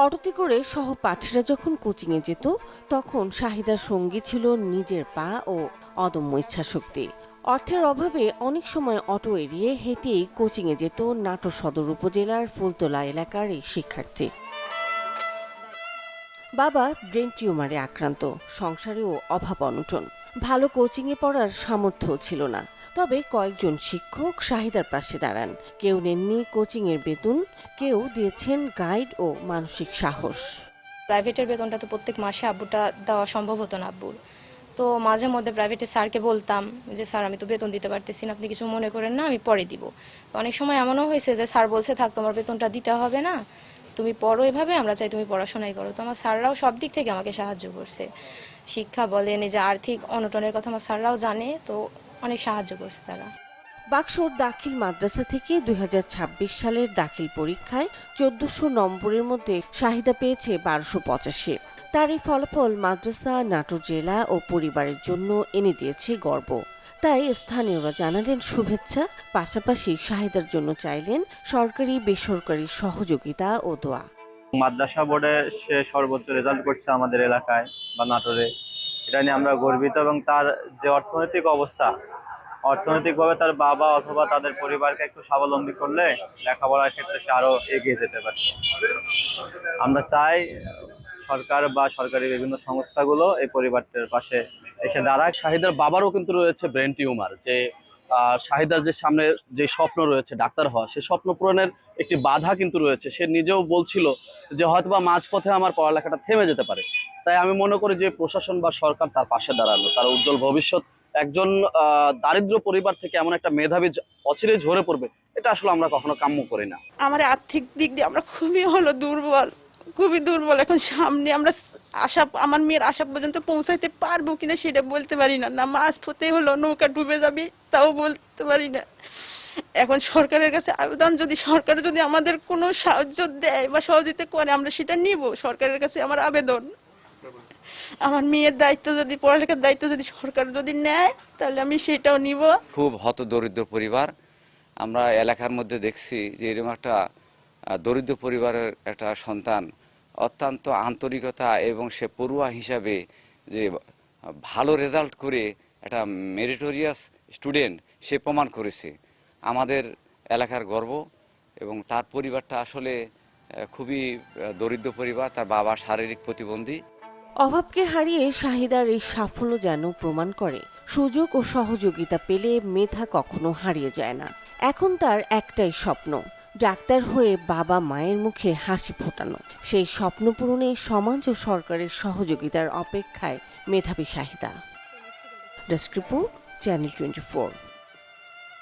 অটোতে করে সহপাঠীরা যখন কোচিংয়ে যেত তখন শাহিদার সঙ্গী ছিল নিজের পা ও অদম্য ইচ্ছাশক্তি। অর্থের অভাবে অনেক সময় অটো এড়িয়ে হেঁটেই কোচিংয়ে যেত নাটোর সদর উপজেলার ফুলতলা এলাকার এই শিক্ষার্থী। বাবা ব্রেন টিউমারে আক্রান্ত, সংসারেও অভাব অনটন, ভালো কোচিংয়ে পড়ার সামর্থ্য ছিল না। তবে কয়েকজন শিক্ষক শাহিদার পাশে দাঁড়ান। কেউ নেননি কোচিংয়ের বেতন, কেউ দিয়েছেন গাইড ও মানসিক সাহস। প্রাইভেটের বেতনটা তো প্রত্যেক মাসে আব্বুটা দেওয়া সম্ভব হতো না আব্বুর। তো মাঝে মধ্যে প্রাইভেটের স্যারকে বলতাম যে স্যার আমি তো বেতন দিতে পারতেছি না, আপনি কিছু মনে করেন না, আমি পরে দিব। তো অনেক সময় এমনও হয়েছে যে স্যার বলছে থাক তোমার বেতনটা দিতে হবে না, তুমি পড়ো, এভাবে আমরা চাই তুমি পড়াশোনাই করো। তো আমার স্যাররাও সব দিক থেকে আমাকে সাহায্য করছে, শিক্ষা বলেন, এই যে আর্থিক অনটনের কথা আমার স্যাররাও জানে, তো অনেক সাহায্য করছে তারা। বাকশোর দাখিল মাদ্রাসা থেকে ২০২৬ সালের দাখিল পরীক্ষায় ১৪০০ নম্বরের মধ্যে শাহিদা পেয়েছে ১২৮৫। তার এই ফলাফল মাদ্রাসা, নাটোর জেলা ও পরিবারের জন্য এনে দিয়েছে গর্ব। তাই স্থানীয়রা জানালেন শুভেচ্ছা, পাশাপাশি শাহিদার জন্য চাইলেন সরকারি বেসরকারি সহযোগিতা ও দোয়া। মাদ্রাসা বোর্ডে সে সর্বোচ্চ রেজাল্ট করছে আমাদের এলাকায় বা নাটোরে, এটা নিয়ে আমরা গর্বিত। এবং তার যে অর্থনৈতিকভাবে তার বাবা অথবা তাদের পরিবারকে একটু স্বাবলম্বী করলে লেখাপড়ার ক্ষেত্রে সে আরো এগিয়ে যেতে পারে। আমরা চাই সরকার বা সরকারি বিভিন্ন সংস্থাগুলো এই পরিবারটার পাশে এসে দাঁড়ায়। শাহিদার বাবারও কিন্তু রয়েছে ব্রেন টিউমার, যে শাহিদার যে সামনে যে স্বপ্ন রয়েছে ডাক্তার হওয়া, সে স্বপ্ন পূরণের একটি বাধা কিন্তু রয়েছে। সে নিজেও বলছিল যে হয়তোবা মাঝপথে আমার পড়ালেখাটা থেমে যেতে পারে। তাই আমি মনে করি যে প্রশাসন বা সরকার তার পাশে দাঁড়ানো, তার উজ্জ্বল ভবিষ্যৎ, একজন দারিদ্র পরিবার থেকে এমন একটা মেধাবী অচিরে ঝরে পড়বে, এটা আসলে আমরা কখনো কাম্য করি না। আমার আর্থিক দিক দিয়ে আমরা খুবই দুর্বল। এখন সামনে আমরা আমার মেয়ের আশা পর্যন্ত পৌঁছাইতে পারবো কিনা সেটা বলতে পারি না। না মাছ ফতে হলো নৌকা ডুবে যাবে তাও বলতে পারি না। এখন সরকারের কাছে আবেদন, যদি সরকার যদি আমাদের কোনো সাহায্য দেয় বা সহযোগিতা করে আমরা সেটা নিব। সরকারের কাছে আমার আবেদন, আমার মেয়ের দায়িত্ব যদি, পড়ালেখার দায়িত্ব যদি সরকার যদি নেয় তাহলে আমি সেটাও নিব। খুব হতদরিদ্র পরিবার। আমরা এলাকার মধ্যে দেখছি যে এরকম একটা দরিদ্র পরিবারের একটা সন্তান অত্যন্ত আন্তরিকতা এবং সে পড়ুয়া হিসাবে যে ভালো রেজাল্ট করে একটা মেরিটোরিয়াস স্টুডেন্ট সে প্রমাণ করেছে। আমাদের এলাকার গর্ব। এবং তার পরিবারটা আসলে খুবই দরিদ্র পরিবার, তার বাবা শারীরিক প্রতিবন্ধী। অভাবকে হারিয়ে শাহিদার এই সাফল্য যেন প্রমাণ করে সুযোগ ও সহযোগিতা পেলে মেধা কখনো হারিয়ে যায় না। এখন তার একটাই স্বপ্ন, ডাক্তার হয়ে বাবা মায়ের মুখে হাসি ফোটানো। সেই স্বপ্ন পূরণে সমাজ ও সরকারের সহযোগিতার অপেক্ষায় মেধাবী শাহিদা। Desk report, channel 24।